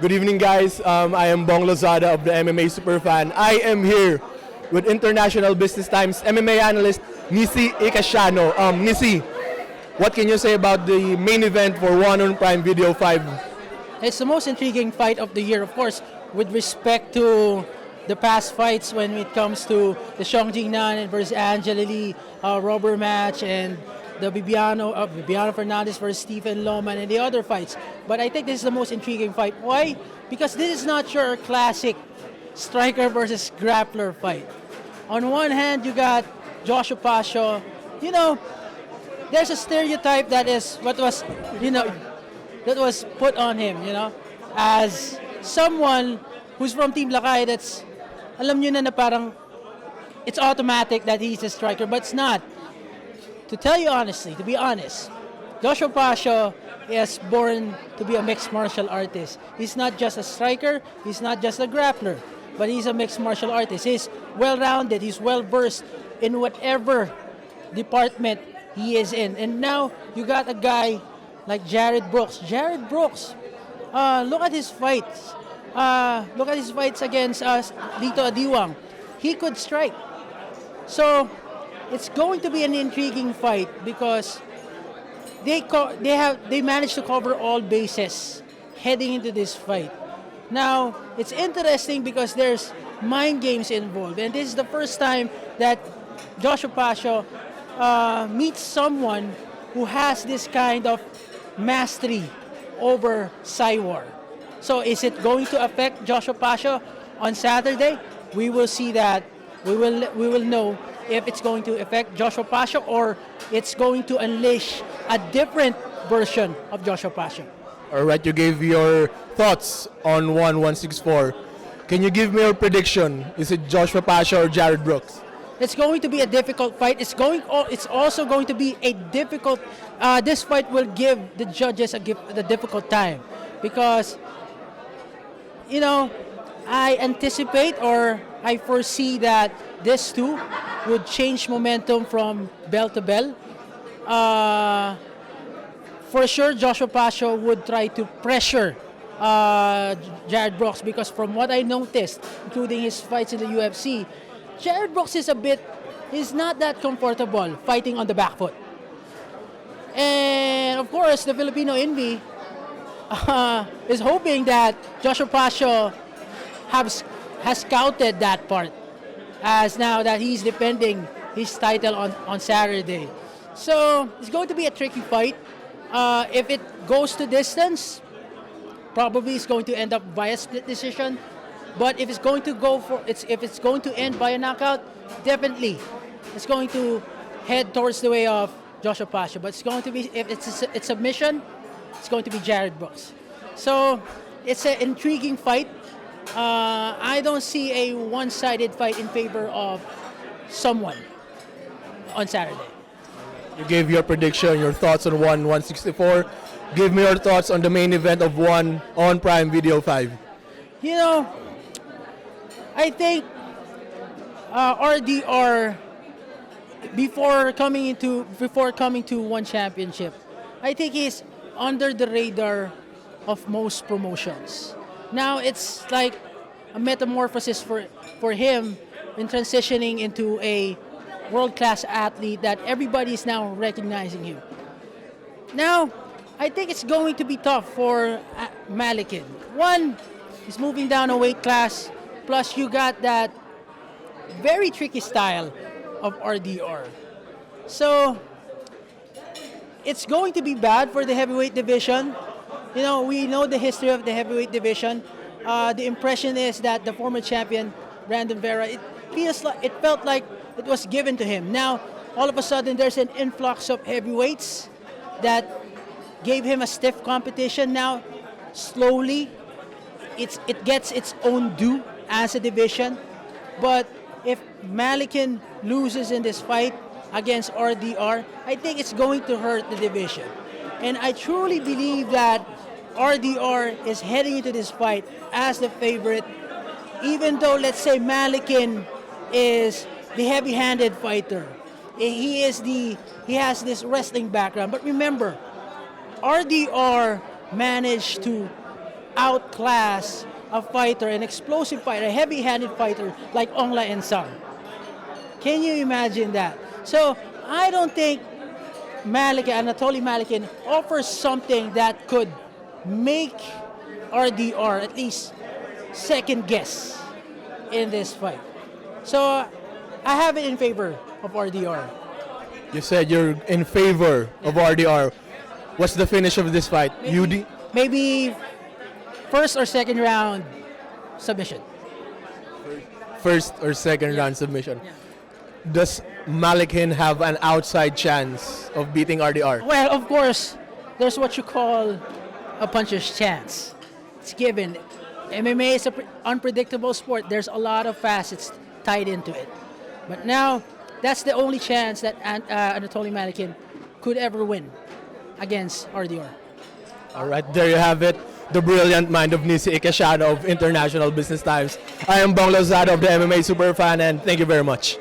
Good evening, guys. I am Bong Lozada of the MMA Superfan. I am here with International Business Times MMA analyst Nissi Icasiano. Nissi, what can you say about the main event for One on Prime Video 5? It's the most intriguing fight of the year, of course, with respect to the past fights when it comes to the Xiong Jingnan versus Angela Lee rubber match and the Bibiano Fernandez versus Stephen Loman and the other fights. But I think this is the most intriguing fight. Why? Because this is not your classic striker versus grappler fight. On one hand, you got Joshua Pacio. There's a stereotype that is that was put on him, as someone who's from Team Lakay that's, alam nyo na parang, it's automatic that he's a striker, but it's not. To tell you honestly, to be honest, Joshua Pacio is born to be a mixed martial artist. He's not just a striker, he's not just a grappler, but he's a mixed martial artist. He's well-rounded, he's well-versed in whatever department he is in. And now, you got a guy like Jared Brooks. Jared Brooks, look at his fights. Look at his fights against Lito Adiwang. He could strike. So, it's going to be an intriguing fight because they managed to cover all bases heading into this fight. Now, it's interesting because there's mind games involved, and this is the first time that Joshua Pacio meets someone who has this kind of mastery over Cywar. So is it going to affect Joshua Pacio on Saturday? We will see that. We will know if it's going to affect Joshua Pacio or it's going to unleash a different version of Joshua Pacio. All right, you gave your thoughts on 164. Can you give me your prediction? Is it Joshua Pacio or Jared Brooks? It's going to be a difficult fight. It's also going to be a difficult. This fight will give the judges a difficult time because, I anticipate or I foresee that this two would change momentum from bell to bell. For sure, Joshua Pacio would try to pressure Jared Brooks because from what I noticed, including his fights in the UFC, Jared Brooks is not that comfortable fighting on the back foot. And of course, the Filipino Envy is hoping that Joshua Pacio has scouted that part as now that he's defending his title on Saturday. So it's going to be a tricky fight. If it goes to distance, probably it's going to end up via split decision. But if it's going to end by a knockout, definitely it's going to head towards the way of Joshua Pacio. But it's going to be, if it's a submission, it's going to be Jared Brooks. So it's an intriguing fight. I don't see a one-sided fight in favor of someone on Saturday. You gave your prediction, your thoughts on 164. Give me your thoughts on the main event of One on Prime Video 5. I think RDR before coming to one championship, I think he's under the radar of most promotions. Now it's like a metamorphosis for him in transitioning into a world-class athlete that everybody is now recognizing him. Now, I think it's going to be tough for Malykhin. One, he's moving down a weight class, plus you got that very tricky style of RDR. So, it's going to be bad for the heavyweight division. We know the history of the heavyweight division. The impression is that the former champion, Brandon Vera, it felt like it was given to him. Now, all of a sudden, there's an influx of heavyweights that gave him a stiff competition. Now, slowly, it gets its own due as a division. But if Malykhin loses in this fight against RDR, I think it's going to hurt the division. And I truly believe that RDR is heading into this fight as the favorite, even though, let's say, Malykhin is the heavy-handed fighter. He has this wrestling background. But remember, RDR managed to outclass a fighter, an explosive fighter, a heavy-handed fighter like Ongla and Sang. Can you imagine that? So I don't think Anatoly Malykhin offers something that could make RDR at least second guess in this fight. So I have it in favor of RDR. You said you're in favor of RDR. What's the finish of this fight? UD? Maybe first or second round submission. First or second round submission. Does Malykhin have an outside chance of beating RDR? Well, of course, there's what you call a puncher's chance. It's given. MMA is an unpredictable sport. There's a lot of facets tied into it. But now, that's the only chance that Anatoly Malykhin could ever win against RDR. All right, there you have it. The brilliant mind of Nissi Icasiano of International Business Times. I am Bong Lozada of the MMA Superfan, and thank you very much.